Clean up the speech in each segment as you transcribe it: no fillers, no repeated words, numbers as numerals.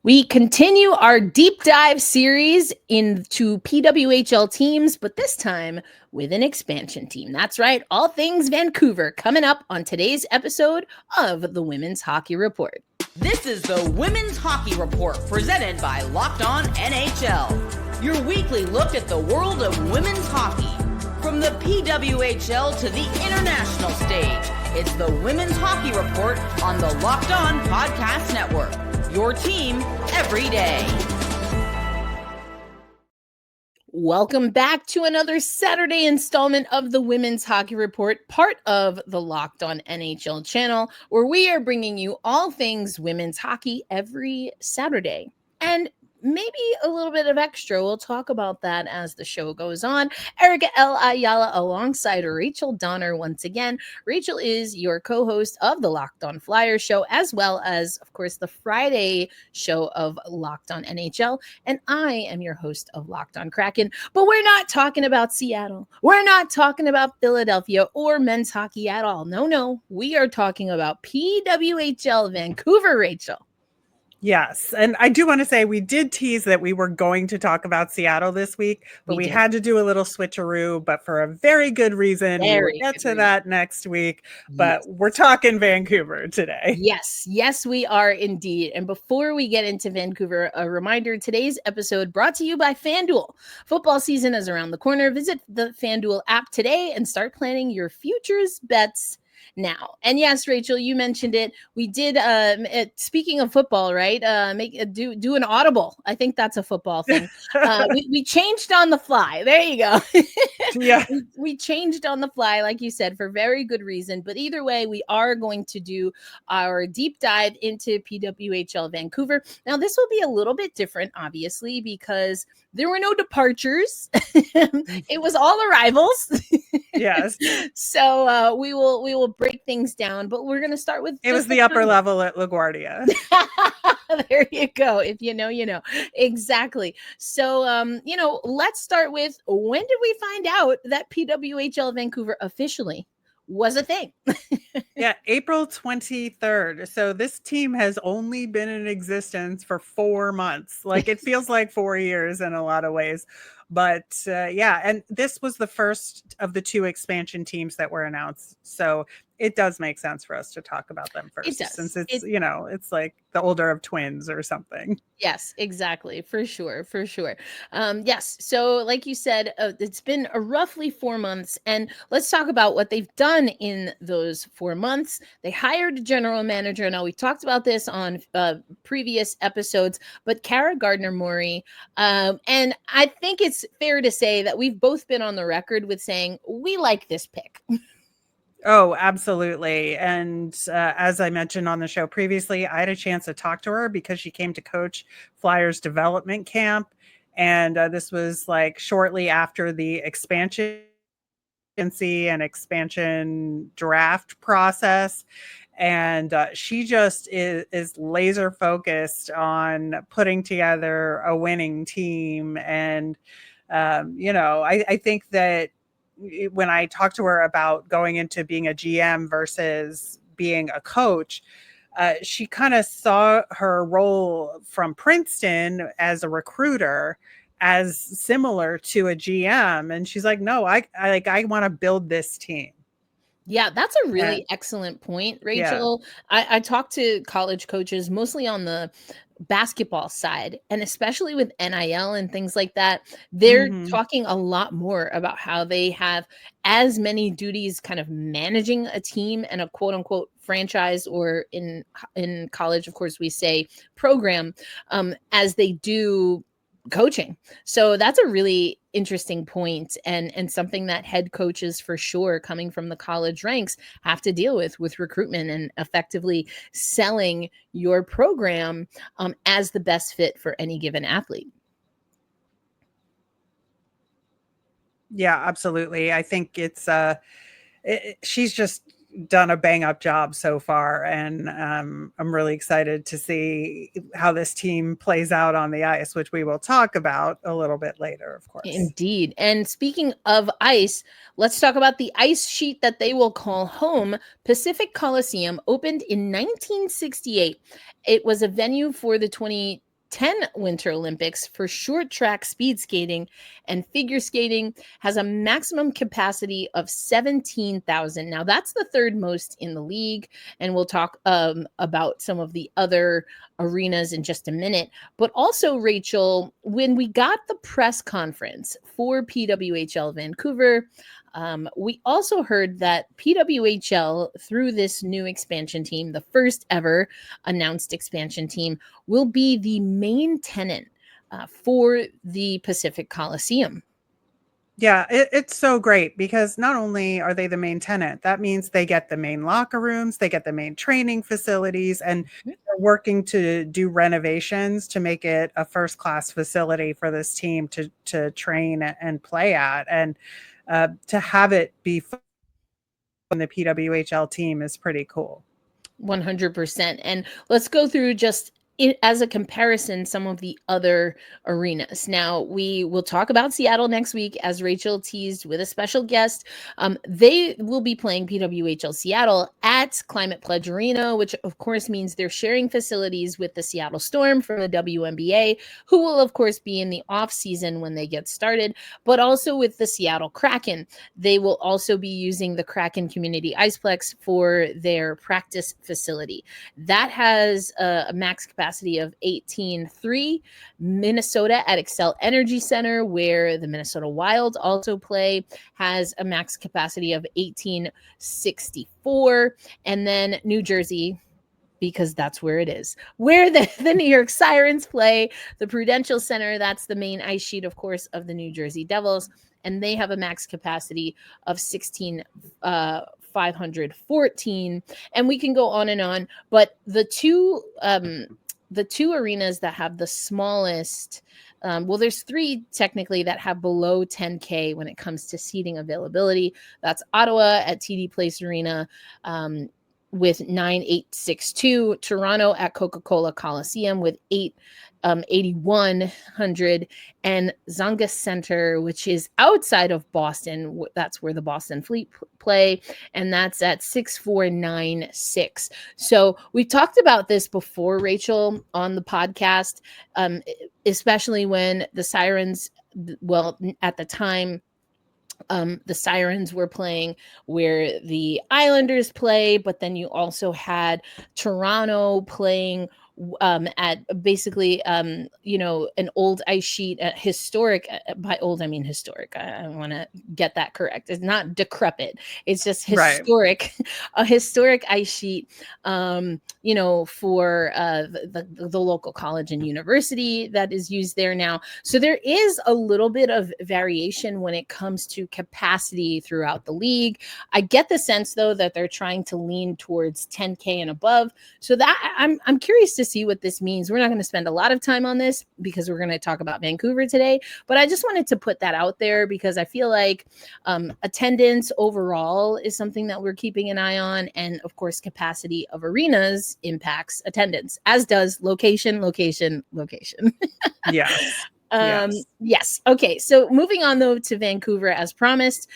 We continue our deep dive series into PWHL teams, but this time with an expansion team. That's right, all things Vancouver coming up on today's episode of the Women's Hockey Report. This is the Women's Hockey Report presented by Locked On NHL. Your weekly look at the world of women's hockey. From the PWHL to the international stage, it's the Women's Hockey Report on the Locked On Podcast Network. Your team every day. Welcome back to another Saturday installment of the Women's Hockey Report, part of the Locked On NHL channel, where we are bringing you all things women's hockey every Saturday. And maybe a little bit of extra. We'll talk about that as the show goes on. Erica L. Ayala alongside Rachel Donner once again. Rachel is your co-host of the Locked On Flyers show, as well as, of course, the Friday show of Locked On NHL. And I am your host of Locked On Kraken. But we're not talking about Seattle. We're not talking about Philadelphia or men's hockey at all. No. We are talking about PWHL Vancouver, Rachel. Yes. And I do want to say we did tease that we were going to talk about Seattle this week, but we had to do a little switcheroo, but for a very good reason. We will get to that next week, but we're talking Vancouver today. Yes, we are indeed. And before we get into Vancouver, a reminder, today's episode brought to you by FanDuel. Football season is around the corner. Visit the FanDuel app today and start planning your futures bets now. And yes, Rachel, you mentioned it. We did, speaking of football, right? Do an audible. I think that's a football thing. We changed on the fly. There you go. Yeah. We changed on the fly, like you said, for very good reason. But either way, we are going to do our deep dive into PWHL Vancouver. Now, this will be a little bit different, obviously, because there were no departures. It was all arrivals. Yes. So we will break things down, but we're going to start with it was the upper level at LaGuardia. There you go. If you know, you know. Exactly. So, let's start with, when did we find out that PWHL Vancouver officially was a thing? Yeah, April 23rd. So this team has only been in existence for 4 months. Like, it feels like 4 years in a lot of ways. But and this was the first of the 2 expansion teams that were announced. So it does make sense for us to talk about them first. It does. Since it's like the older of twins or something. Yes, exactly. For sure. Yes. So like you said, it's been roughly 4 months, and let's talk about what they've done in those 4 months. They hired a general manager. Now, we talked about this on previous episodes, but Kara Gardner-Murray, and I think it's fair to say that we've both been on the record with saying we like this pick. Oh, absolutely. And as I mentioned on the show previously, I had a chance to talk to her because she came to coach Flyers development camp. And this was like shortly after the expansion and expansion draft process. And she just is laser focused on putting together a winning team. And, I think that when I talked to her about going into being a GM versus being a coach, she kind of saw her role from Princeton as a recruiter as similar to a GM. And she's like, no, I want to build this team. Yeah, that's a really excellent point, Rachel. Yeah. I talked to college coaches mostly on the basketball side, and especially with NIL and things like that, they're talking a lot more about how they have as many duties kind of managing a team and a quote unquote franchise, or in college, of course, we say program, as they do coaching. So that's a really interesting point, and something that head coaches, for sure, coming from the college ranks, have to deal with recruitment and effectively selling your program as the best fit for any given athlete. Yeah, absolutely. I think she's just done a bang up job so far, and I'm really excited to see how this team plays out on the ice, which we will talk about a little bit later, of course. Indeed. And speaking of ice, let's talk about the ice sheet that they will call home. Pacific Coliseum opened in 1968. It was a venue for the 10 Winter Olympics for short track speed skating, and figure skating has a maximum capacity of 17,000. Now, that's the third most in the league, and we'll talk about some of the other arenas in just a minute. But also, Rachel, when we got the press conference for PWHL Vancouver, we also heard that PWHL, through this new expansion team, the first ever announced expansion team, will be the main tenant for the Pacific Coliseum. Yeah, it's so great because not only are they the main tenant, that means they get the main locker rooms, they get the main training facilities, and they're working to do renovations to make it a first-class facility for this team to train and play at. And to have it be on the PWHL team is pretty cool. 100%. And let's go through just as a comparison, some of the other arenas. Now, we will talk about Seattle next week, as Rachel teased, with a special guest. They will be playing PWHL Seattle at Climate Pledge Arena, which of course means they're sharing facilities with the Seattle Storm from the WNBA, who will of course be in the off season when they get started, but also with the Seattle Kraken. They will also be using the Kraken Community Iceplex for their practice facility. That has a max capacity of 18,300. Minnesota at Xcel Energy Center, where the Minnesota Wild also play, has a max capacity of 1864. And then New Jersey, because that's where it is, where the New York Sirens play, the Prudential Center, that's the main ice sheet, of course, of the New Jersey Devils, and they have a max capacity of 16,514, and we can go on and on. But the two arenas that have the smallest, there's three technically that have below 10K when it comes to seating availability. That's Ottawa at TD Place Arena with 9,862, Toronto at Coca-Cola Coliseum with 8,100, and Zonga Center, which is outside of Boston. That's where the Boston Fleet play, and that's at 6,496. So we talked about this before, Rachel, on the podcast, especially when the Sirens, at the time, the Sirens were playing where the Islanders play, but then you also had Toronto playing at basically, an old ice sheet, historic. By old, I mean historic. I want to get that correct. It's not decrepit. It's just historic, right. A historic ice sheet, for the local college and university that is used there now. So there is a little bit of variation when it comes to capacity throughout the league. I get the sense, though, that they're trying to lean towards 10K and above. So that I'm curious to see what this means. We're not going to spend a lot of time on this because we're going to talk about Vancouver today, but I just wanted to put that out there because I feel like attendance overall is something that we're keeping an eye on, and of course capacity of arenas impacts attendance, as does location. Yes. Yes. Okay. So moving on, though, to Vancouver, as promised,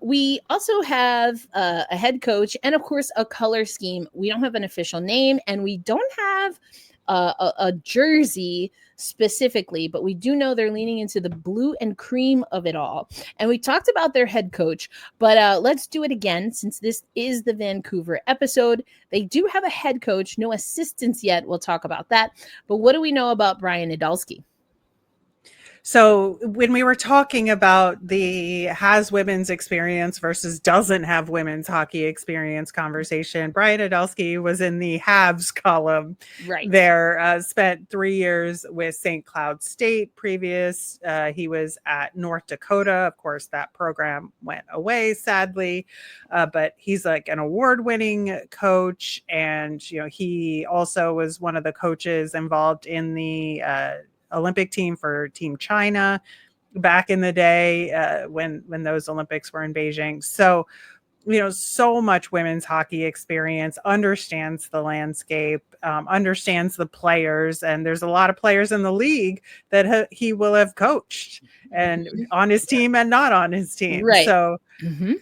we also have a head coach and, of course, a color scheme. We don't have an official name, and we don't have a jersey specifically, but we do know they're leaning into the blue and cream of it all. And we talked about their head coach, but let's do it again since this is the Vancouver episode. They do have a head coach, no assistants yet. We'll talk about that. But what do we know about Brian Adulski? So when we were talking about the has women's experience versus doesn't have women's hockey experience conversation, Brian Adulski was in the haves column. Right there. Spent 3 years with St. Cloud State previous. He was at North Dakota. Of course, that program went away, sadly. But he's like an award-winning coach. And, he also was one of the coaches involved in the Olympic team for Team China back in the day when those Olympics were in Beijing. So, so much women's hockey experience, understands the landscape, understands the players. And there's a lot of players in the league that he will have coached and on his team and not on his team. Right. So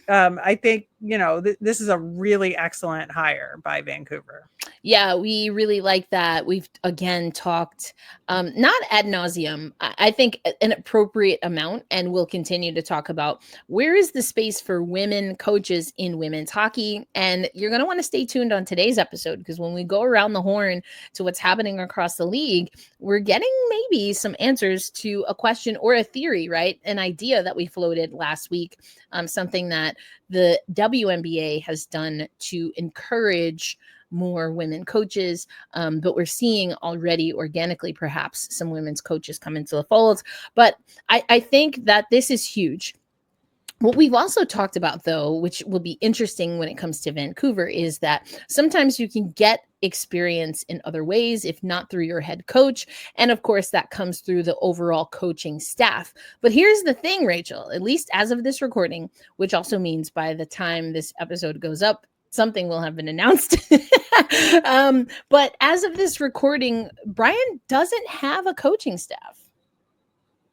I think this is a really excellent hire by Vancouver. Yeah, we really like that. We've again talked not ad nauseum, I think an appropriate amount, and we'll continue to talk about where is the space for women coaches in women's hockey. And you're going to want to stay tuned on today's episode, because when we go around the horn to what's happening across the league, we're getting maybe some answers to a question or a theory, right? An idea that we floated last week, something that the WNBA has done to encourage more women coaches, but we're seeing already organically perhaps some women's coaches come into the fold. But I think that this is huge. What we've also talked about, though, which will be interesting when it comes to Vancouver, is that sometimes you can get experience in other ways, if not through your head coach. And of course, that comes through the overall coaching staff. But here's the thing, Rachel, at least as of this recording, which also means by the time this episode goes up, something will have been announced. But as of this recording, Brian doesn't have a coaching staff.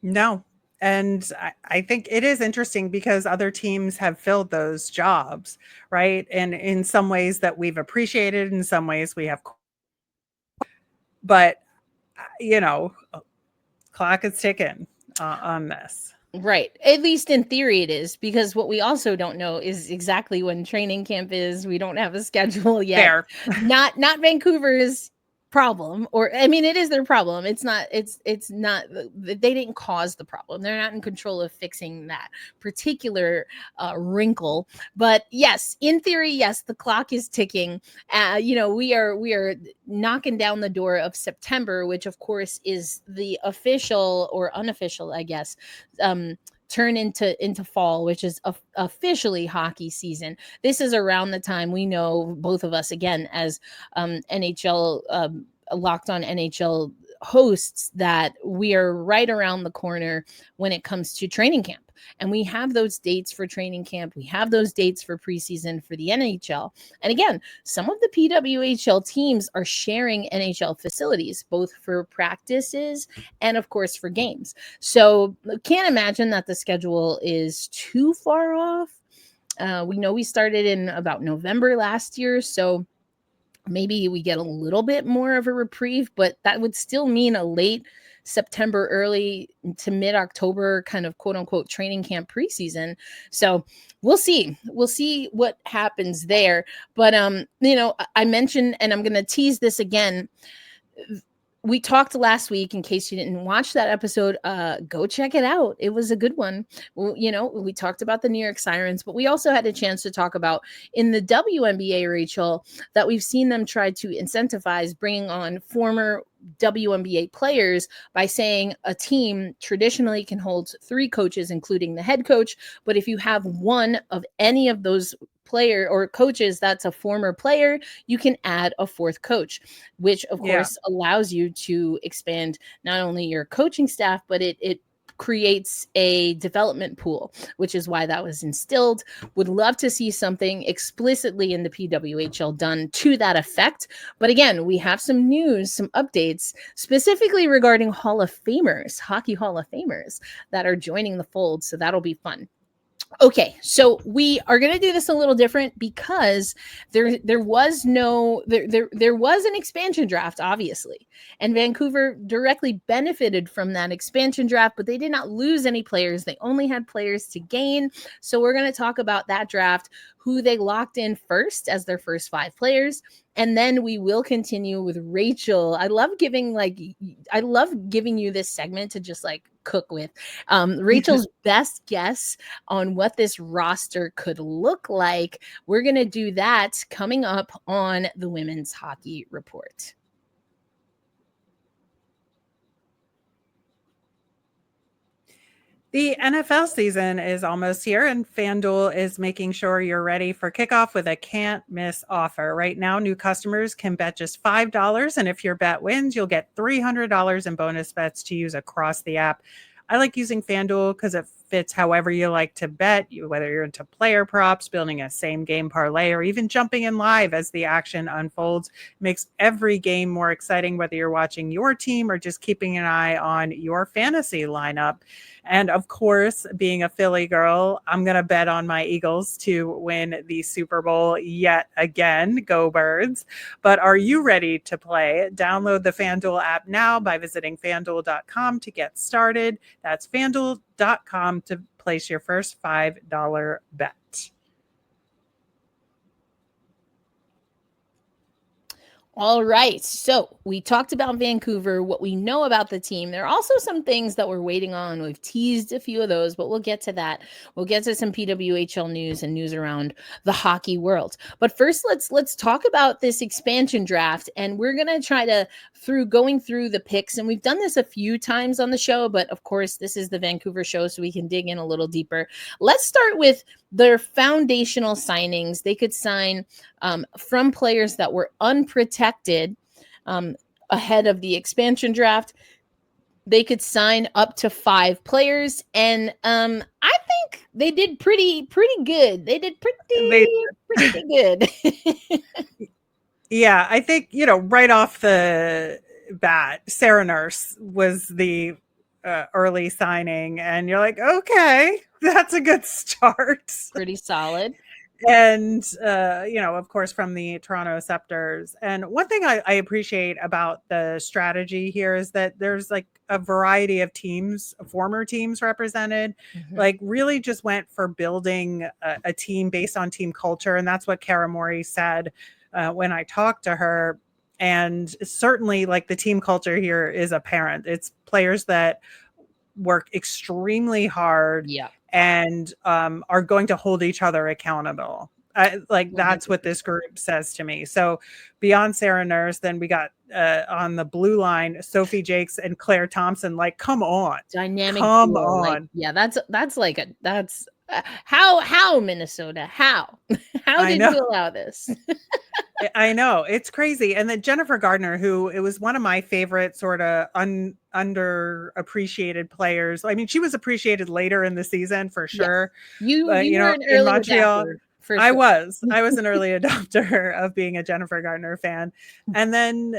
No. And I think it is interesting because other teams have filled those jobs, right? And in some ways that we've appreciated, in some ways we have. But, clock is ticking on this. Right. At least in theory it is, because what we also don't know is exactly when training camp is. We don't have a schedule yet. Fair. Not Vancouver's problem, or I mean, it is their problem. It's not, they didn't cause the problem. They're not in control of fixing that particular wrinkle. But yes, in theory, yes, the clock is ticking. We are knocking down the door of September, which of course is the official or unofficial, I guess, turn into fall, which is officially hockey season. This is around the time we know, both of us, again, as NHL Locked On NHL hosts, that we are right around the corner when it comes to training camp. And we have those dates for training camp. We have those dates for preseason for the NHL. And again, some of the PWHL teams are sharing NHL facilities, both for practices and, of course, for games. So can't imagine that the schedule is too far off. We know we started in about November last year, so maybe we get a little bit more of a reprieve, but that would still mean a late September, early to mid-October kind of quote unquote training camp preseason. So we'll see what happens there. But, I mentioned, and I'm going to tease this again, we talked last week, in case you didn't watch that episode, go check it out. It was a good one. Well, we talked about the New York Sirens, but we also had a chance to talk about in the WNBA, Rachel, that we've seen them try to incentivize bringing on former WNBA players by saying a team traditionally can hold 3 coaches, including the head coach. But if you have one of any of those player or coaches that's a former player, you can add a 4th coach, which of course allows you to expand not only your coaching staff, but it creates a development pool, which is why that was instilled. Would love to see something explicitly in the PWHL done to that effect. But again, we have some news, some updates specifically regarding Hall of Famers, Hockey Hall of Famers that are joining the fold. So that'll be fun. Okay, so we are going to do this a little different because there was an expansion draft, obviously, and Vancouver directly benefited from that expansion draft, but they did not lose any players. They only had players to gain. So we're going to talk about that draft, who they locked in first as their first 5 players. And then we will continue with Rachel. I love giving you this segment to just cook with. Rachel's best guess on what this roster could look like. We're going to do that coming up on the Women's Hockey Report. The NFL season is almost here, and FanDuel is making sure you're ready for kickoff with a can't-miss offer. Right now, new customers can bet just $5, and if your bet wins, you'll get $300 in bonus bets to use across the app. I like using FanDuel because it fits however you like to bet, whether you're into player props, building a same game parlay, or even jumping in live as the action unfolds. Makes every game more exciting, whether you're watching your team or just keeping an eye on your fantasy lineup. And of course, being a Philly girl, I'm going to bet on my Eagles to win the Super Bowl yet again. Go Birds. But are you ready to play? Download the FanDuel app now by visiting fanduel.com to get started. That's fanduel.com to place your first $5 bet. All right. So we talked about Vancouver, what we know about the team. There are also some things that we're waiting on. We've teased a few of those, but we'll get to that. We'll get to some PWHL news and news around the hockey world. But first, let's talk about this expansion draft. And we're going to try to, going through the picks. And we've done this a few times on the show, but of course, this is the Vancouver show, so we can dig in a little deeper. Let's start with their foundational signings. They could sign from players that were unprotected ahead of the expansion draft. They could sign up to 5 players, and I think they did pretty good. They did pretty good. Yeah, I think, right off the bat, Sarah Nurse was the early signing, and you're like, okay, that's a good start. Pretty solid. And, of course, from the Toronto Scepters. And one thing I appreciate about the strategy here is that there's like a variety of teams, former teams represented, like really just went for building a team based on team culture. And that's what Kara Morey said when I talked to her. And certainly like the team culture here is apparent. It's players that work extremely hard. Yeah. And are going to hold each other accountable. That's what this group says to me. So beyond Sarah Nurse, then we got on the blue line, Sophie Jakes and Claire Thompson. Like, come on. Dynamic. Come duo. on. How Minnesota? How did you allow this? I know, it's crazy. And then Jennifer Gardner, who it was one of my favorite sort of underappreciated players. I mean, she was appreciated later in the season for sure. Yeah. You were an early in Montreal. adapter, for sure. I was an early adopter of being a Jennifer Gardner fan. And then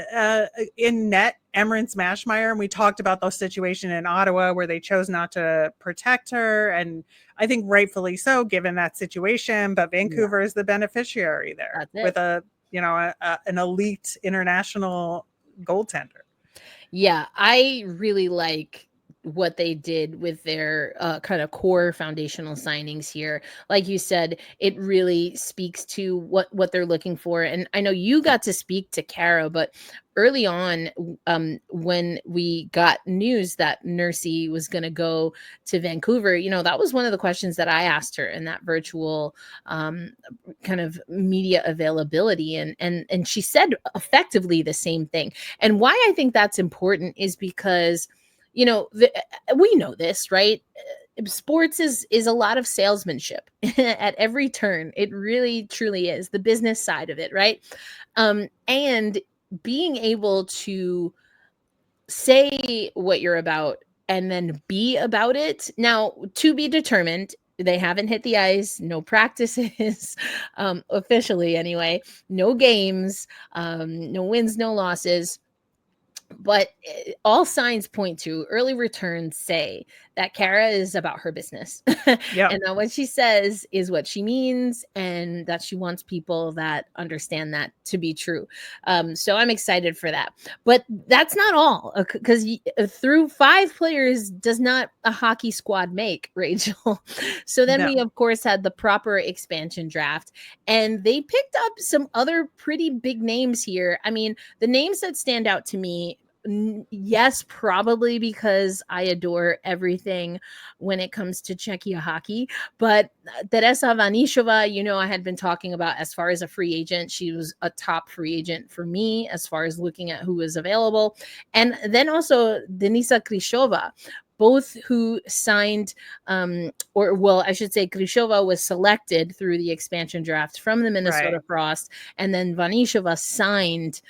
in net, Emryn Smashmeyer, and we talked about the situation in Ottawa where they chose not to protect her. And I think rightfully so, given that situation. But Vancouver is the beneficiary there with an elite international goaltender. Yeah, I really like what they did with their kind of core foundational signings here. Like you said, it really speaks to what they're looking for. And I know you got to speak to Kara, but early on, when we got news that Nursey was going to go to Vancouver, that was one of the questions that I asked her in that virtual kind of media availability. And she said effectively the same thing. And why I think that's important is because we know this, right? Sports is a lot of salesmanship at every turn. It really, truly is the business side of it, right? And being able to say what you're about and then be about it. Now, to be determined. They haven't hit the ice, no practices, officially anyway, no games, no wins, no losses. But all signs point to early returns say that Kara is about her business. Yep. And that what she says is what she means, and that she wants people that understand that to be true. So I'm excited for that. But that's not all, because through 5 players does not a hockey squad make, Rachel. So then we, of course, had the proper expansion draft, and they picked up some other pretty big names here. I mean, the names that stand out to me, yes, probably because I adore everything when it comes to Czechia hockey, but Teresa Vanishova, I had been talking about as far as a free agent. She was a top free agent for me as far as looking at who was available. And then also Denisa Kryshova, both who signed, I should say Kryshova was selected through the expansion draft from the Minnesota Frost, and then Vanishova signed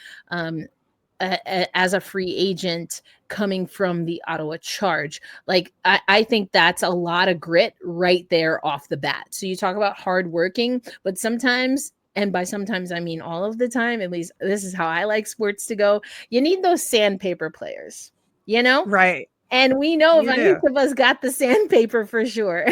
as a free agent coming from the Ottawa Charge. Like, I think that's a lot of grit right there off the bat. So you talk about hardworking, but sometimes, and by sometimes I mean all of the time, at least this is how I like sports to go, you need those sandpaper players, you know? Right. And we know You each do. of us got the sandpaper for sure.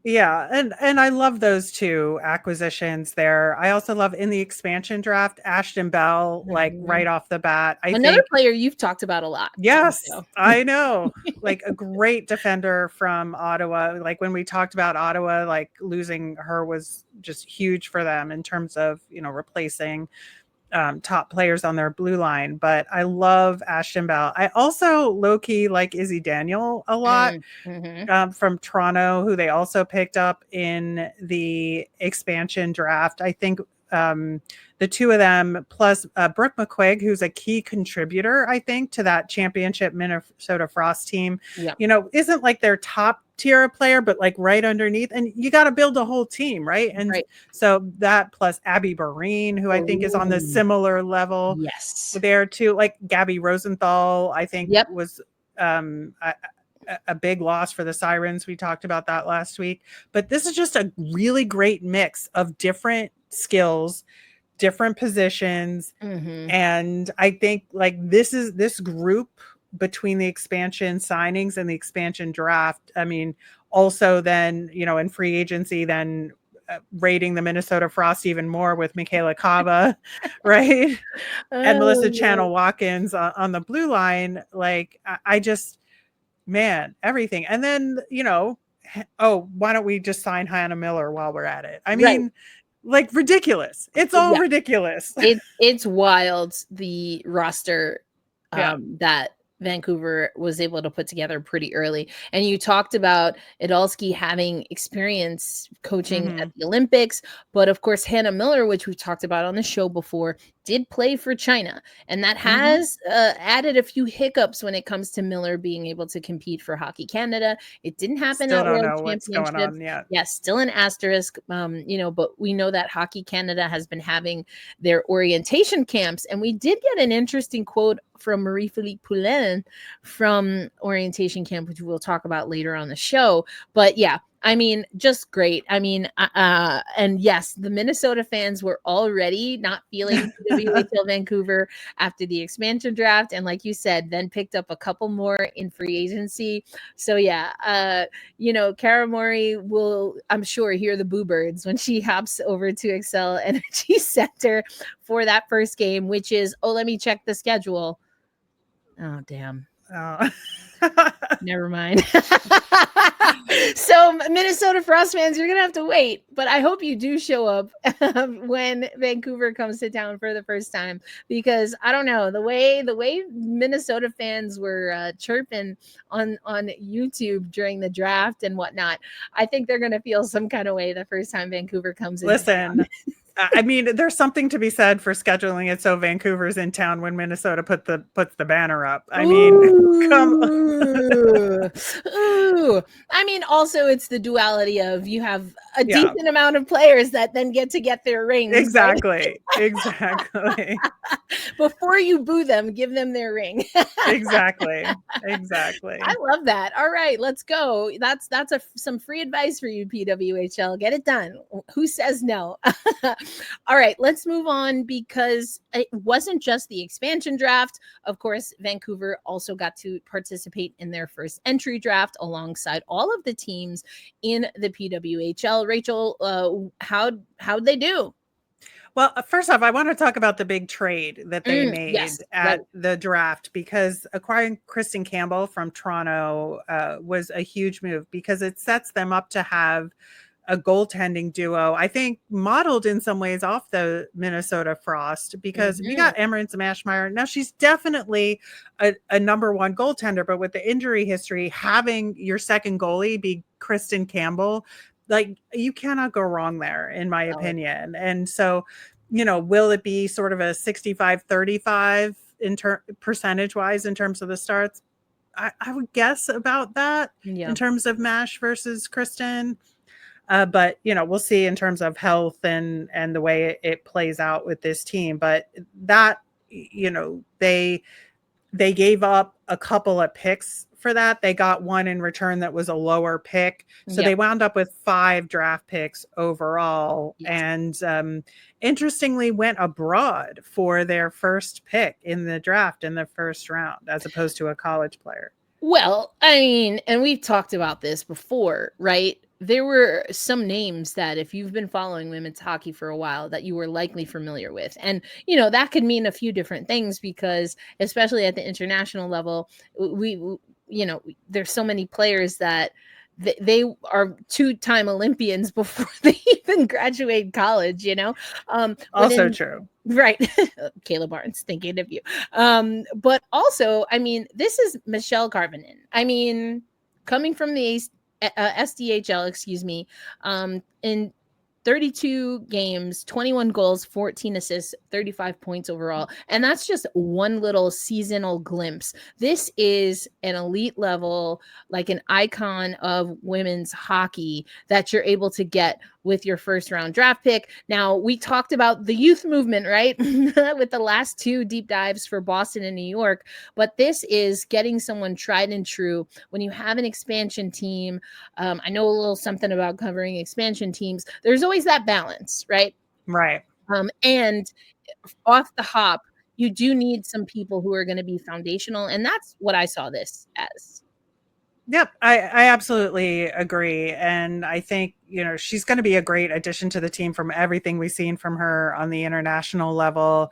Yeah, and I love those two acquisitions there. I also love in the expansion draft, Ashton Bell, like Mhm. right off the bat. I Another think, player you've talked about a lot on the yes, show. I know. Like a great defender from Ottawa. Like when we talked about Ottawa, like losing her was just huge for them in terms of, replacing top players on their blue line. But I love Ashton Bell. I also low-key like Izzy Daniel a lot. Mhm. From Toronto, who they also picked up in the expansion draft. I think the two of them, plus Brooke McQuigg, who's a key contributor, I think, to that championship Minnesota Frost team, Yeah. Isn't like their top tier player, but like right underneath. And you got to build a whole team, right? And Right. so that plus Abby Barrene, who I think is on the Ooh. similar level Yes. there too. Like Gabby Rosenthal, I think Yep. was a big loss for the Sirens. We talked about that last week, but this is just a really great mix of different skills, different positions. Mhm. And I think like this group between the expansion signings and the expansion draft. I mean, also then, in free agency, then rating the Minnesota Frost even more with Michaela Cava, right? And Melissa Oh, Channel Watkins on the blue line. Like, I just, man, everything. And then, why don't we just sign Hannah Miller while we're at it? I right. mean, like ridiculous. It's all Yeah. ridiculous. It's wild, the roster Yeah. that Vancouver was able to put together pretty early. And you talked about Adulski having experience coaching at Mhm. the Olympics, but of course Hannah Miller, which we've talked about on the show before, did play for China, and that Mhm. has added a few hiccups when it comes to Miller being able to compete for Hockey Canada. It didn't happen Still at don't World know what's going Championships. on yet. Yes, still an asterisk, but we know that Hockey Canada has been having their orientation camps. And we did get an interesting quote from Marie-Philippe Poulin from orientation camp, which we'll talk about later on the show. But yeah, I mean, just great. I mean, and yes, the Minnesota fans were already not feeling PWHL Vancouver after the expansion draft. And like you said, then picked up a couple more in free agency. So yeah, Cara Mori will, I'm sure, hear the boo birds when she hops over to Excel Energy Center for that first game, which is, let me check the schedule. Oh, damn. Oh. Never mind. So, Minnesota Frost fans, you're going to have to wait, but I hope you do show up when Vancouver comes to town for the first time, because I don't know, the way Minnesota fans were chirping on YouTube during the draft and whatnot, I think they're going to feel some kind of way the first time Vancouver comes into town. Listen, I mean, there's something to be said for scheduling it so Vancouver's in town when Minnesota puts the banner up. I mean, come. Ooh. I mean, also it's the duality of you have a Yeah, decent amount of players that then get to get their rings. exactly. Exactly. Before you boo them, give them their ring. Exactly. I love that. All right, let's go. That's some free advice for you, PWHL. Get it done. Who says no? All right, let's move on, because it wasn't just the expansion draft. Of course, Vancouver also got to participate in their first entry draft alongside all of the teams in the PWHL. Rachel, how'd they do? Well, first off, I want to talk about the big trade that they made Yes, right. at the draft, because acquiring Kristen Campbell from Toronto was a huge move, because it sets them up to have a goaltending duo, I think, modeled in some ways off the Minnesota Frost, because we got Emmerich Mashmeyer. Now, she's definitely a number one goaltender, but with the injury history, having your second goalie be Kristen Campbell, like, you cannot go wrong there, in my opinion. And so, will it be sort of a 65-35 percentage wise in terms of the starts? I would guess about that in terms of Mash versus Kristen. But we'll see in terms of health and the way it plays out with this team. But that, they gave up a couple of picks for that. They got one in return that was a lower pick. So they wound up with 5 draft picks overall. Yes. And interestingly went abroad for their first pick in the draft in the first round, as opposed to a college player. Well, I mean, and we've talked about this before, right? There were some names that if you've been following women's hockey for a while that you were likely familiar with. And, that could mean a few different things because especially at the international level, there's so many players that they are 2-time Olympians before they even graduate college, Also true. Right. Kayla Barnes, thinking of you. But also, I mean, this is Michelle Karvinen. I mean, coming from the SDHL, excuse me, in 32 games, 21 goals, 14 assists, 35 points overall. And that's just one little seasonal glimpse. This is an elite level, like an icon of women's hockey that you're able to get with your first round draft pick. Now, we talked about the youth movement, right? With the last 2 deep dives for Boston and New York. But this is getting someone tried and true. When you have an expansion team, I know a little something about covering expansion teams. There's always that balance, right? Right. And off the hop, you do need some people who are going to be foundational. And that's what I saw this as. Yep, I absolutely agree. And I think, she's going to be a great addition to the team from everything we've seen from her on the international level.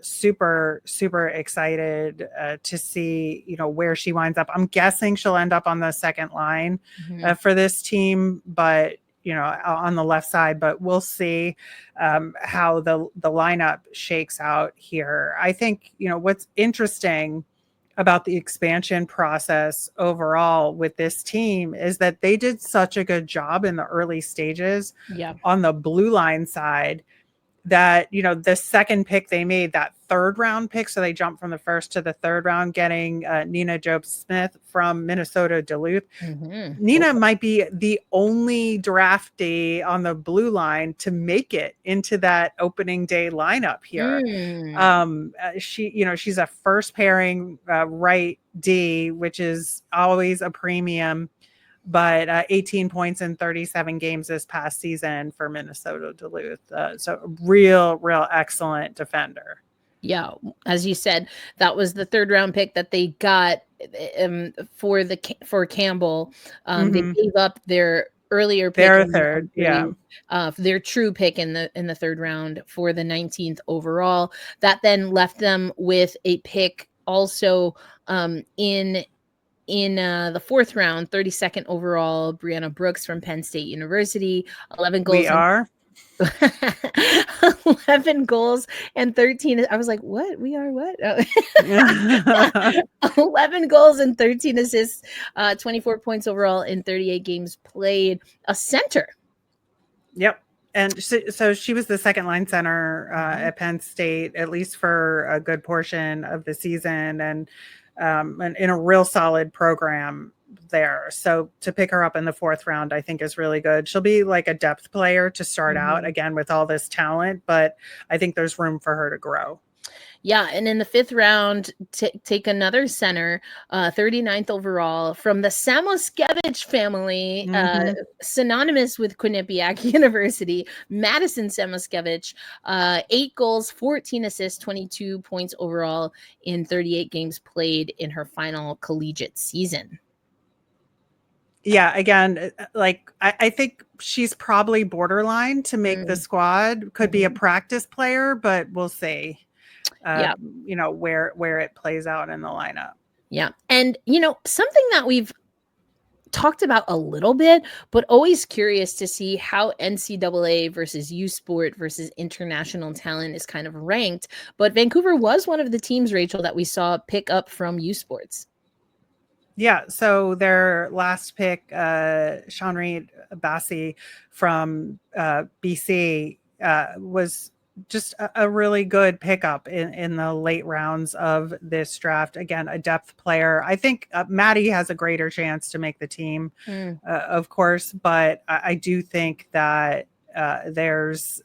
Super, super excited to see, where she winds up. I'm guessing she'll end up on the second line for this team, but, on the left side, but we'll see how the lineup shakes out here. I think, what's interesting about the expansion process overall with this team is that they did such a good job in the early stages on the blue line side that, the second pick they made, that third round pick, so they jumped from the first to the third round, getting Nina Jobe-Smith from Minnesota Duluth. Nina might be the only draftee on the blue line to make it into that opening day lineup here. She's a first pairing right D, which is always a premium. But 18 points in 37 games this past season for Minnesota Duluth. So real excellent defender. Yeah, as you said, that was the third round pick that they got for Campbell. They gave up their earlier pick, their third, their true pick in the third round for the 19th overall. That then left them with a pick also in the fourth round, 32nd overall, Brianna Brooks from Penn State University, 11 goals. 11 goals and 13. I was like, what? We are what? 11 goals and 13 assists, 24 points overall in 38 games played. A center. Yep. And so she was the second line center at Penn State, at least for a good portion of the season. And in a real solid program there. So to pick her up in the fourth round, I think is really good. She'll be like a depth player to start out, again, with all this talent, but I think there's room for her to grow. Yeah, and in the fifth round, take another center, 39th overall from the Samoskevich family, synonymous with Quinnipiac University, Madison Samoskevich, 8 goals, 14 assists, 22 points overall in 38 games played in her final collegiate season. Yeah, again, like I think she's probably borderline to make the squad. Could be a practice player, but we'll see. Where it plays out in the lineup. Yeah. And, something that we've talked about a little bit, but always curious to see how NCAA versus U Sport versus international talent is kind of ranked. But Vancouver was one of the teams, Rachel, that we saw pick up from U Sports. Yeah, so their last pick, Sean Bassi from BC, was just a really good pickup in the late rounds of this draft. Again, a depth player. I think Maddie has a greater chance to make the team, of course, but I do think that there's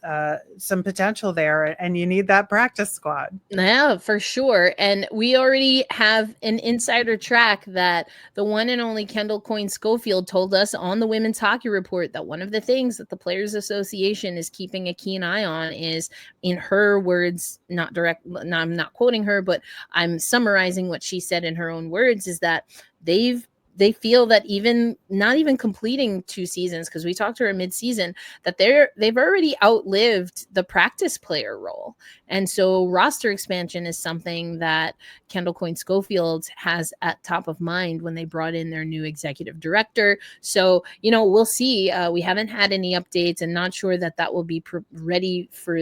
some potential there, and you need that practice squad. Yeah, for sure. And we already have an insider track that the one and only Kendall Coyne Schofield told us on the Women's Hockey Report that one of the things that the Players Association is keeping a keen eye on is, in her words, not direct, no, I'm not quoting her, but I'm summarizing what she said in her own words, is that they feel that even not even completing 2 seasons, because we talked to her mid-season, that they've already outlived the practice player role. And so roster expansion is something that Kendall Coyne Schofield has at top of mind when they brought in their new executive director. So, we'll see. We haven't had any updates, and not sure that will be ready for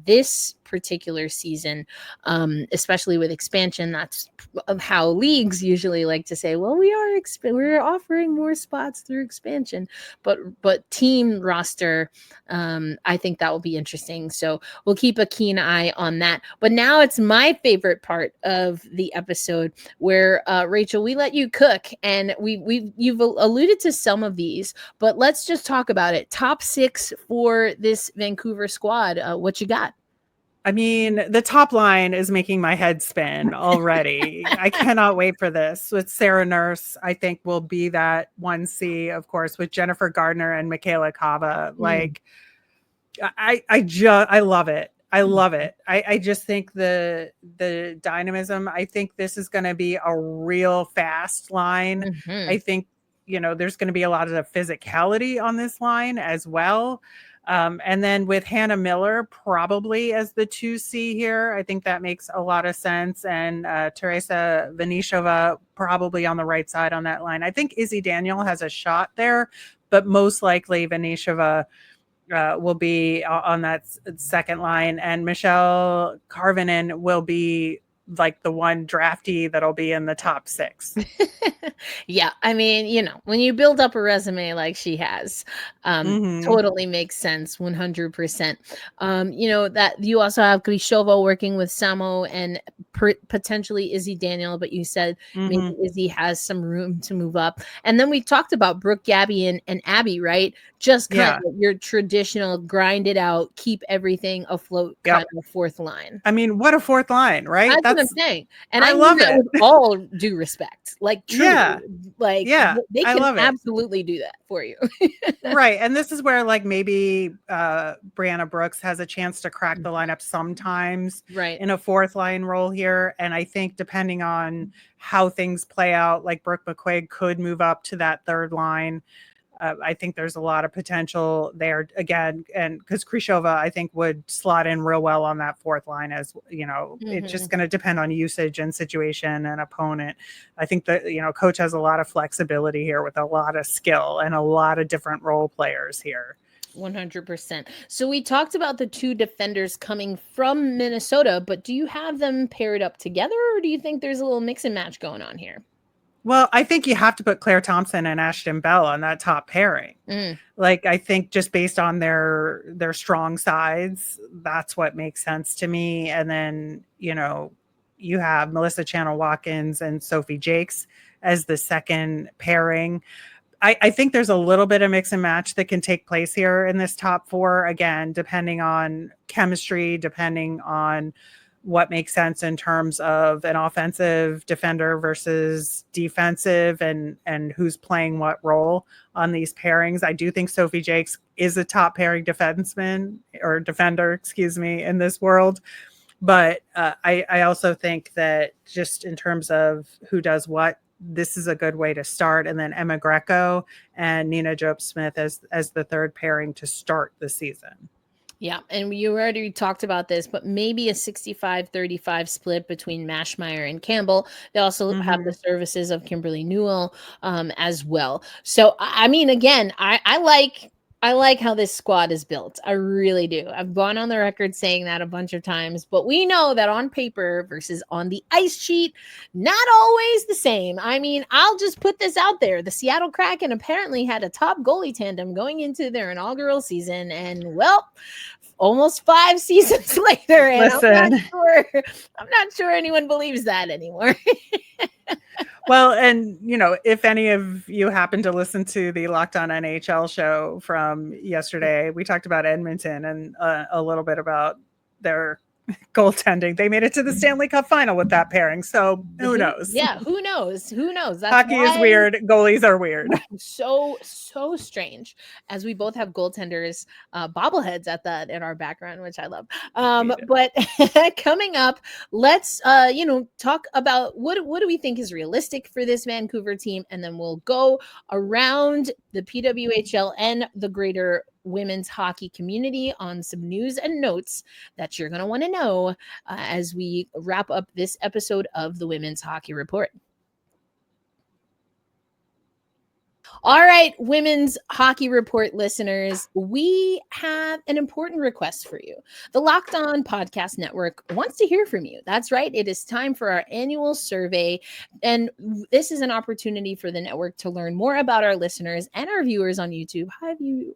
this particular season, especially with expansion. That's of how leagues usually like to say, well, we're offering more spots through expansion, but team roster, I think that will be interesting. So we'll keep a keen eye on that. But now it's my favorite part of the episode where Rachel, we let you cook, and you've alluded to some of these, but let's just talk about it. Top 6 for this Vancouver squad. What you got? I mean, the top line is making my head spin already. I cannot wait for this. With Sarah Nurse, I think will be that 1C, of course, with Jennifer Gardner and Michaela Cava. Like, I love it. I love it. I just think the dynamism, I think this is going to be a real fast line. I think, there's going to be a lot of physicality on this line as well. And then with Hannah Miller probably as the 2C here, I think that makes a lot of sense. And Teresa Vanishova probably on the right side on that line. I think Izzy Daniel has a shot there, but most likely Vanishova will be on that second line. And Michelle Karvinen will be like the one draftee that'll be in the top 6. Yeah. I mean, when you build up a resume like she has, totally makes sense. 100%. That you also have Grishova working with Samo and potentially Izzy Daniel, but you said maybe Izzy has some room to move up. And then we talked about Brooke, Gabby, and Abby, right? Just kind of your traditional grind it out, keep everything afloat kind of fourth line. I mean, what a fourth line, right? That's what I'm saying. And I love it with all due respect. Like, truly, they can absolutely do that for you. Right. And this is where like maybe Brianna Brooks has a chance to crack the lineup sometimes in a fourth line role here. And I think depending on how things play out, like Brooke McQuaig could move up to that third line. I think there's a lot of potential there again. And because Krishova, I think, would slot in real well on that fourth line as, it's just going to depend on usage and situation and opponent. I think that, coach has a lot of flexibility here with a lot of skill and a lot of different role players here. 100%. So we talked about the 2 defenders coming from Minnesota, but do you have them paired up together, or do you think there's a little mix and match going on here? Well, I think you have to put Claire Thompson and Ashton Bell on that top pairing. Like, I think just based on their strong sides, that's what makes sense to me. And then, you have Melissa Channel-Watkins and Sophie Jakes as the second pairing. I think there's a little bit of mix and match that can take place here in this top 4, again, depending on chemistry, depending on what makes sense in terms of an offensive defender versus defensive and who's playing what role on these pairings. I do think Sophie Jakes is a top pairing defender, in this world. But I also think that just in terms of who does what, this is a good way to start. And then Emma Greco and Nina Jobe-Smith as the third pairing to start the season. Yeah, and you already talked about this, but maybe a 65-35 split between Mashmeyer and Campbell. They also have the services of Kimberly Newell as well. So, I mean, again, I like how this squad is built. I really do. I've gone on the record saying that a bunch of times, but we know that on paper versus on the ice sheet, not always the same. I mean, I'll just put this out there. The Seattle Kraken apparently had a top goalie tandem going into their inaugural season, and well, almost 5 seasons later, and I'm not sure anyone believes that anymore. Well, and if any of you happen to listen to the Locked On NHL show from yesterday, we talked about Edmonton and a little bit about their goaltending. They made it to the Stanley Cup final with that pairing. So who knows? Yeah, who knows? Who knows? That's Hockey is weird. Goalies are weird. So strange. As we both have goaltenders, bobbleheads in our background, which I love. But coming up, let's talk about what do we think is realistic for this Vancouver team, and then we'll go around the PWHL and the greater women's hockey community on some news and notes that you're going to want to know as we wrap up this episode of the Women's Hockey Report. All right, Women's Hockey Report listeners, we have an important request for you. The Locked On Podcast Network wants to hear from you. That's right. It is time for our annual survey. And this is an opportunity for the network to learn more about our listeners and our viewers on YouTube. Hi, you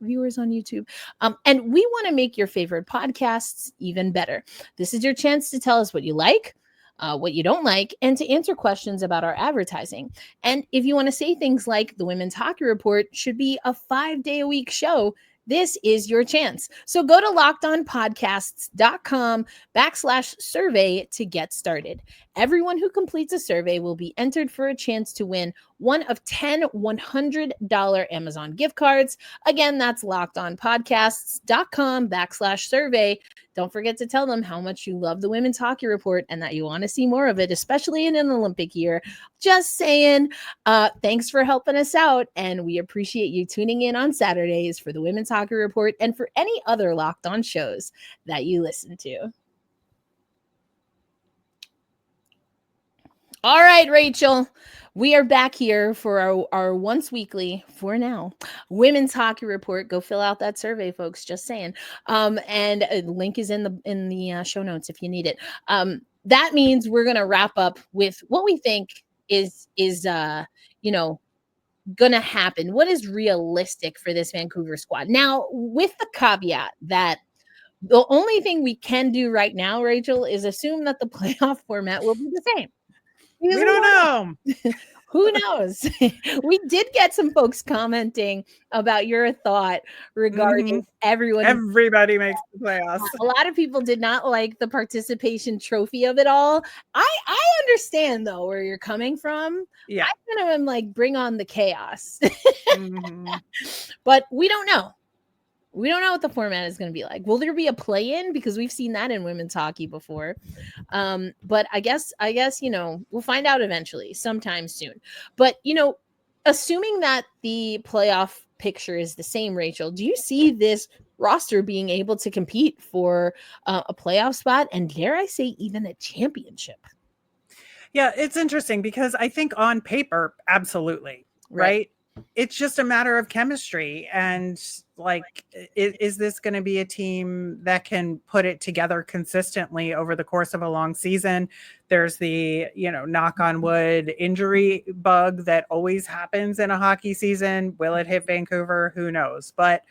viewers on YouTube. And we want to make your favorite podcasts even better. This is your chance to tell us what you like, what you don't like, and to answer questions about our advertising. And if you want to say things like the Women's Hockey Report should be a 5-day-a-week show, this is your chance. So go to lockedonpodcasts.com/survey to get started. Everyone who completes a survey will be entered for a chance to win one of 10 $100 Amazon gift cards. Again, that's lockedonpodcasts.com/survey. Don't forget to tell them how much you love the Women's Hockey Report and that you want to see more of it, especially in an Olympic year. Just saying. Thanks for helping us out, and we appreciate you tuning in on Saturdays for the Women's Hockey Report and for any other Locked On shows that you listen to. All right, Rachel, we are back here for our once weekly, for now, Women's Hockey Report. Go fill out that survey, folks. Just saying. And a link is in the show notes if you need it. That means we're gonna wrap up with what we think is gonna happen. What is realistic for this Vancouver squad? Now, with the caveat that the only thing we can do right now, Rachel, is assume that the playoff format will be the same. We don't know. Who knows? We did get some folks commenting about your thought regarding everybody makes the playoffs. A lot of people did not like the participation trophy of it all. I understand though where you're coming from. Yeah. I kind of am like, bring on the chaos. But we don't know. We don't know what the format is going to be like. Will there be a play-in? Because we've seen that in women's hockey before. But I guess, we'll find out eventually, sometime soon. But, assuming that the playoff picture is the same, Rachel, do you see this roster being able to compete for a playoff spot and, dare I say, even a championship? Yeah, it's interesting because I think on paper, absolutely, right? It's just a matter of chemistry. And is this going to be a team that can put it together consistently over the course of a long season? There's the, knock on wood injury bug that always happens in a hockey season. Will it hit Vancouver? Who knows? But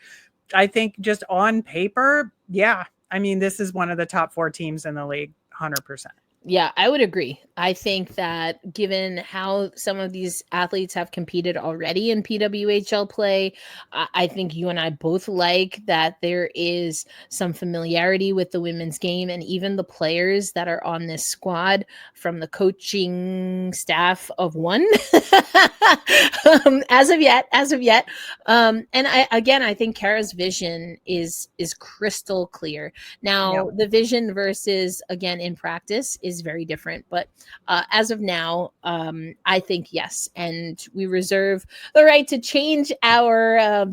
I think just on paper, yeah. I mean, this is one of the top 4 teams in the league, 100%. Yeah, I would agree. I think that given how some of these athletes have competed already in PWHL play, I think you and I both like that there is some familiarity with the women's game, and even the players that are on this squad from the coaching staff of one as of yet. And I think Kara's vision is crystal clear. Now, the vision versus, again, in practice is very different, but as of now, I think yes, and we reserve the right to change our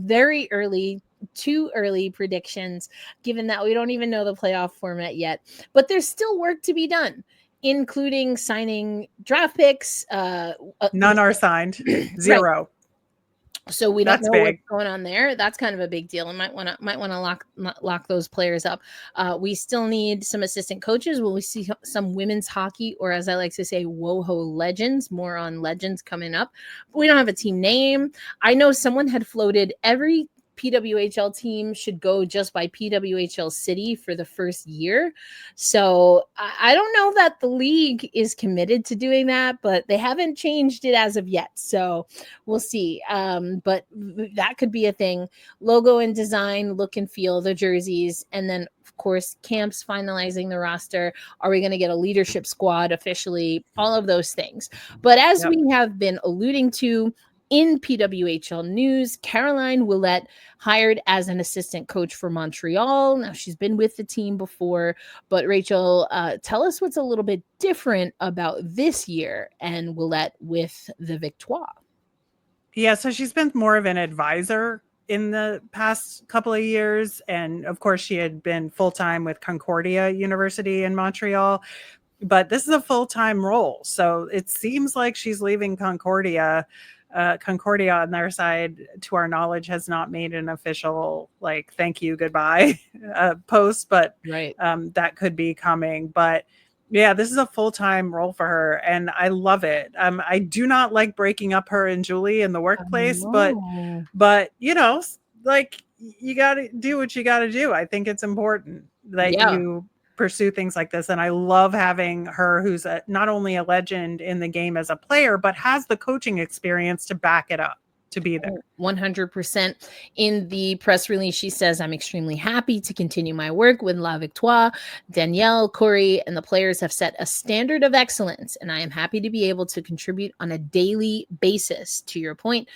too early predictions, given that we don't even know the playoff format yet. But there's still work to be done, including signing draft picks. None are signed. 0. Right. So we don't know what's going on there. That's kind of a big deal. And might want to lock those players up. We still need some assistant coaches. Will we see some women's hockey, or as I like to say, WoHo legends? More on legends coming up. We don't have a team name. I know someone had floated every PWHL team should go just by PWHL city for the first year. So I don't know that the league is committed to doing that, but they haven't changed it as of yet. So we'll see. But that could be a thing. Logo and design, look and feel, the jerseys, and then of course camps, finalizing the roster. Are we going to get a leadership squad officially? All of those things. But as we have been alluding to, in PWHL news, Caroline Willette hired as an assistant coach for Montreal. Now, she's been with the team before, but Rachel, tell us what's a little bit different about this year and Willette with the Victoire. Yeah, so she's been more of an advisor in the past couple of years. And of course, she had been full-time with Concordia University in Montreal. But this is a full-time role. So it seems like she's leaving Concordia. Concordia on their side, to our knowledge, has not made an official like thank you goodbye post, but that could be coming. But yeah, this is a full-time role for her, and I love it. I do not like breaking up her and Julie in the workplace, but you know, like you got to do what you got to do. I think it's important that you pursue things like this. And I love having her, who's not only a legend in the game as a player, but has the coaching experience to back it up, to be there. 100%. In the press release, she says, I'm extremely happy to continue my work with La Victoire. Danielle, Corey, and the players have set a standard of excellence, and I am happy to be able to contribute on a daily basis. To your point,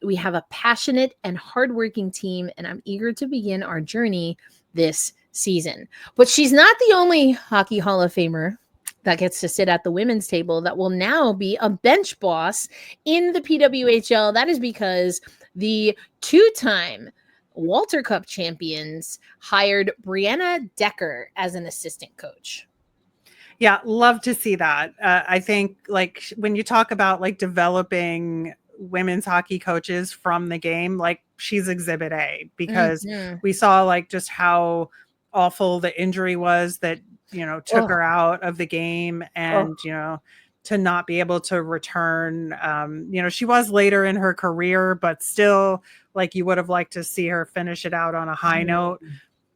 we have a passionate and hardworking team, and I'm eager to begin our journey this season. But she's not the only Hockey Hall of Famer that gets to sit at the women's table that will now be a bench boss in the PWHL. That is because the two-time Walter Cup champions hired Brianna Decker as an assistant coach. Yeah, love to see that. I think like when you talk about like developing women's hockey coaches from the game, like she's exhibit A, because we saw like just how awful the injury was that, you know, took her out of the game, and, you know, to not be able to return. You know, she was later in her career, but still, like, you would have liked to see her finish it out on a high note.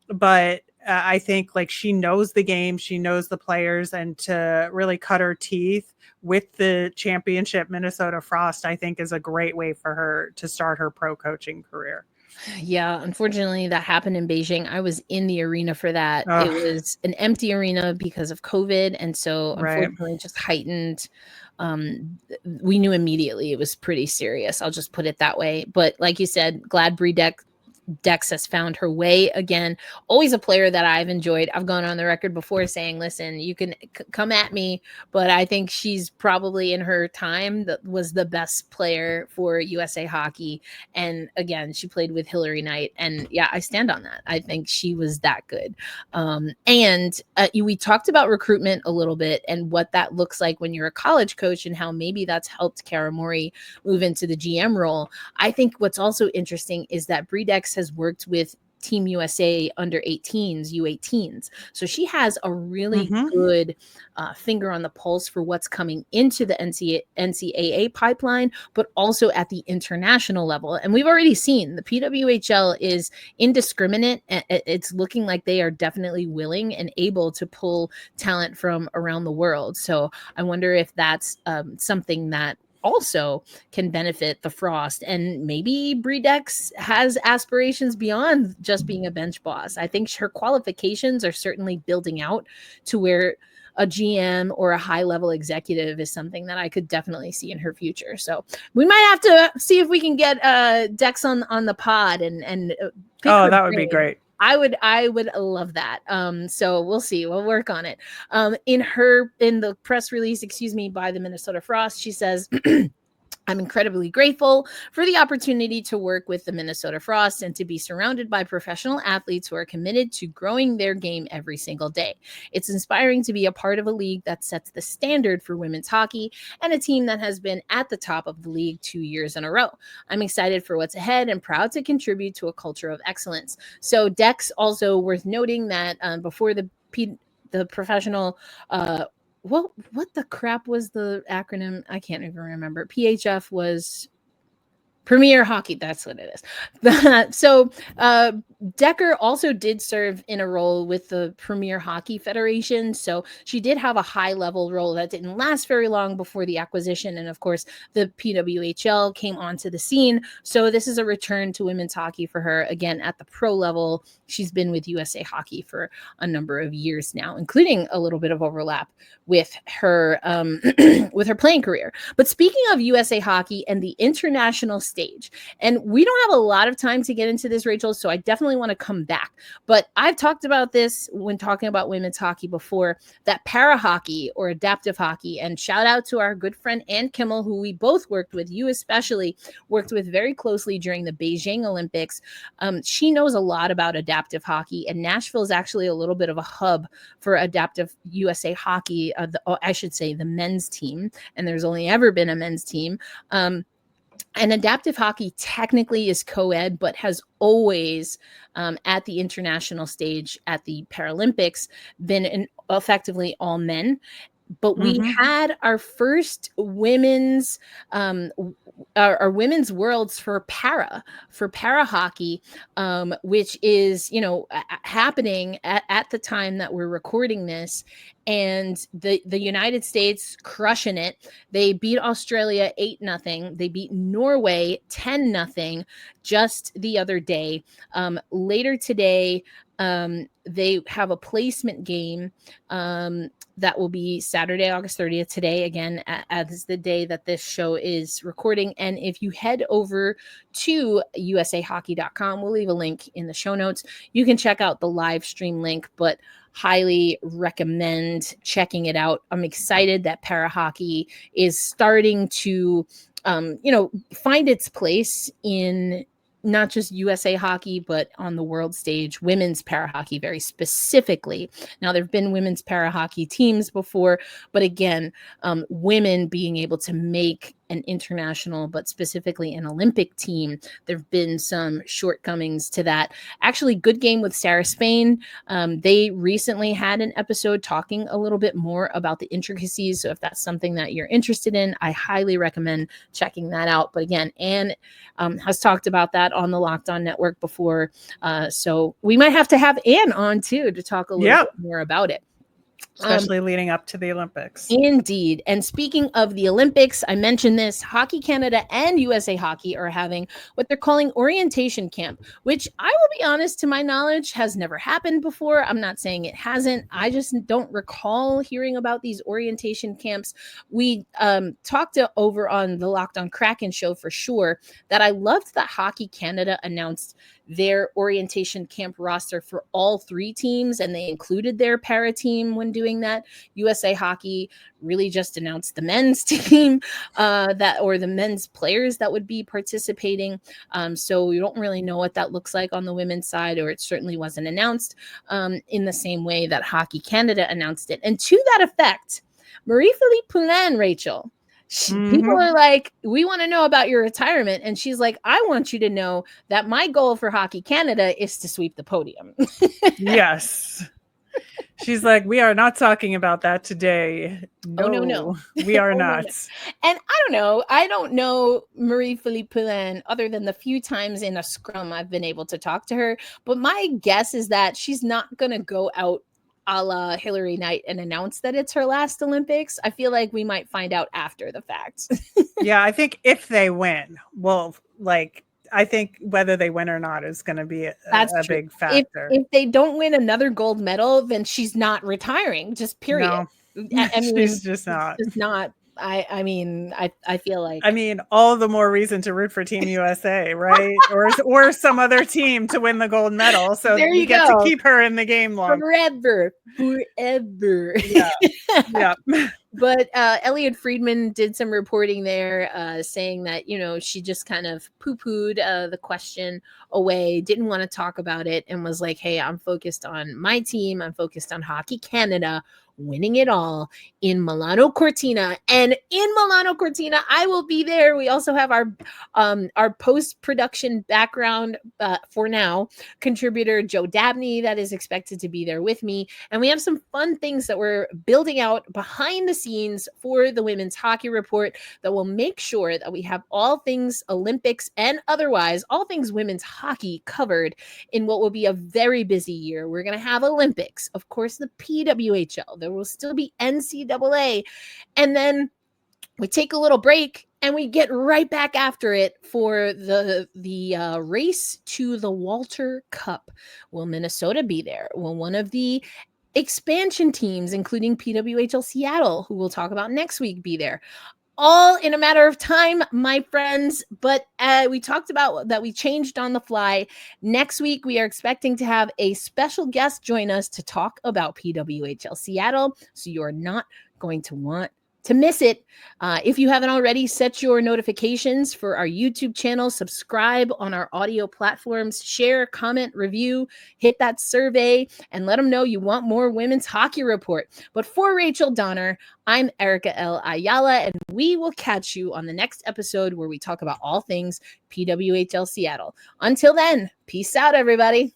But I think like she knows the game, she knows the players, and to really cut her teeth with the championship Minnesota Frost, I think is a great way for her to start her pro coaching career. Yeah, unfortunately, that happened in Beijing. I was in the arena for that. It was an empty arena because of COVID. And so, unfortunately, just heightened. We knew immediately it was pretty serious. I'll just put it that way. But like you said, glad Brie Dex has found her way again. Always a player that I've enjoyed. I've gone on the record before saying, listen, you can come at me, but I think she's probably in her time that was the best player for USA Hockey. And again, she played with Hillary Knight. And yeah, I stand on that. I think she was that good. We talked about recruitment a little bit and what that looks like when you're a college coach and how maybe that's helped Kara Mori move into the GM role. I think what's also interesting is that Brie Dex has worked with Team USA under 18s, U18s. So she has a really good finger on the pulse for what's coming into the NCAA pipeline, but also at the international level. And we've already seen the PWHL is indiscriminate. It's looking like they are definitely willing and able to pull talent from around the world. So I wonder if that's something that also can benefit the Frost, and maybe Brie Dex has aspirations beyond just being a bench boss. I think her qualifications are certainly building out to where a GM or a high level executive is something that I could definitely see in her future. So we might have to see if we can get Dex on the pod and that would be great. I would love that. So we'll see. We'll work on it. In the press release, by the Minnesota Frost, she says, I'm incredibly grateful for the opportunity to work with the Minnesota Frost and to be surrounded by professional athletes who are committed to growing their game every single day. It's inspiring to be a part of a league that sets the standard for women's hockey and a team that has been at the top of the league 2 years in a row. I'm excited for what's ahead and proud to contribute to a culture of excellence. So Dex, also worth noting that before the professional what the crap was the acronym? I can't even remember. PHF was Premier Hockey, that's what it is. So Decker also did serve in a role with the Premier Hockey Federation. So she did have a high-level role that didn't last very long before the acquisition. And of course, the PWHL came onto the scene. So this is a return to women's hockey for her, again, at the pro level. She's been with USA Hockey for a number of years now, including a little bit of overlap with her with her playing career. But speaking of USA Hockey and the international stage, and we don't have a lot of time to get into this, Rachel, so I definitely want to come back. But I've talked about this when talking about women's hockey before, that para hockey or adaptive hockey. And shout out to our good friend Ann Kimmel, who we both worked with, you especially worked with very closely during the Beijing Olympics. She knows a lot about adaptive hockey, and Nashville is actually a little bit of a hub for adaptive USA Hockey. I should say the men's team, and there's only ever been a men's team. And adaptive hockey technically is co-ed, but has always, at the international stage, at the Paralympics, been effectively all men. But we had our first women's our women's worlds for para hockey, which is, happening at the time that we're recording this. And the United States crushing it. They beat Australia 8-0. They beat Norway 10-0 just the other day. Later today, they have a placement game that will be Saturday, August 30th. Today, again, as the day that this show is recording. And if you head over to usahockey.com, we'll leave a link in the show notes. You can check out the live stream link, but highly recommend checking it out. I'm excited that para hockey is starting to, find its place in not just USA Hockey, but on the world stage, women's para hockey very specifically. Now, there have been women's para hockey teams before, but again, women being able to make an international, but specifically an Olympic team, there have been some shortcomings to that. Actually, Good Game with Sarah Spain, they recently had an episode talking a little bit more about the intricacies. So if that's something that you're interested in, I highly recommend checking that out. But again, Anne has talked about that on the Locked On Network before. So we might have to have Anne on too to talk a little bit more about it. Especially leading up to the Olympics. Indeed. And speaking of the Olympics, I mentioned this, Hockey Canada and USA Hockey are having what they're calling orientation camp, which I will be honest, to my knowledge, has never happened before. I'm not saying it hasn't. I just don't recall hearing about these orientation camps. We talked over on the Locked On Kraken show for sure that I loved that Hockey Canada announced their orientation camp roster for all three teams, and they included their para team when doing that. USA Hockey really just announced the men's team or the men's players that would be participating. So we don't really know what that looks like on the women's side, or it certainly wasn't announced in the same way that Hockey Canada announced it. And to that effect, Marie-Philippe Poulin, Rachel, people are like, we want to know about your retirement. And she's like, I want you to know that my goal for Hockey Canada is to sweep the podium. Yes. She's like, we are not talking about that today. No. We are not. No. And I don't know Marie-Philippe Poulin other than the few times in a scrum I've been able to talk to her. But my guess is that she's not going to go out a la Hillary Knight and announce that it's her last Olympics. I feel like we might find out after the fact. Yeah, I think if they win, I think whether they win or not is going to be a big factor. If they don't win another gold medal, then she's not retiring, just period. No, I mean, she's just not. It's not. I mean, I feel like. I mean, all the more reason to root for Team USA, right? or some other team to win the gold medal. So there you get to keep her in the game long. Forever. Yeah. But Elliot Friedman did some reporting there saying that, she just kind of poo-pooed the question away, didn't want to talk about it, and was like, hey, I'm focused on my team. I'm focused on Hockey Canada. winning it all in Milano Cortina. And in Milano Cortina, I will be there. We also have our post-production background for now contributor Joe Dabney that is expected to be there with me. And we have some fun things that we're building out behind the scenes for the Women's Hockey Report that will make sure that we have all things Olympics and otherwise, all things women's hockey covered in what will be a very busy year. We're going to have Olympics, of course, the PWHL. There will still be NCAA. And then we take a little break and we get right back after it for the race to the Walter Cup. Will Minnesota be there? Will one of the expansion teams, including PWHL Seattle, who we'll talk about next week, be there? All in a matter of time, my friends. But we talked about that we changed on the fly. Next week, we are expecting to have a special guest join us to talk about PWHL Seattle. So you're not going to want to miss it. If you haven't already, set your notifications for our YouTube channel, subscribe on our audio platforms, share, comment, review, hit that survey, and let them know you want more Women's Hockey Report. But for Rachel Donner, I'm Erica L. Ayala, and we will catch you on the next episode where we talk about all things PWHL Seattle. Until then, peace out, everybody.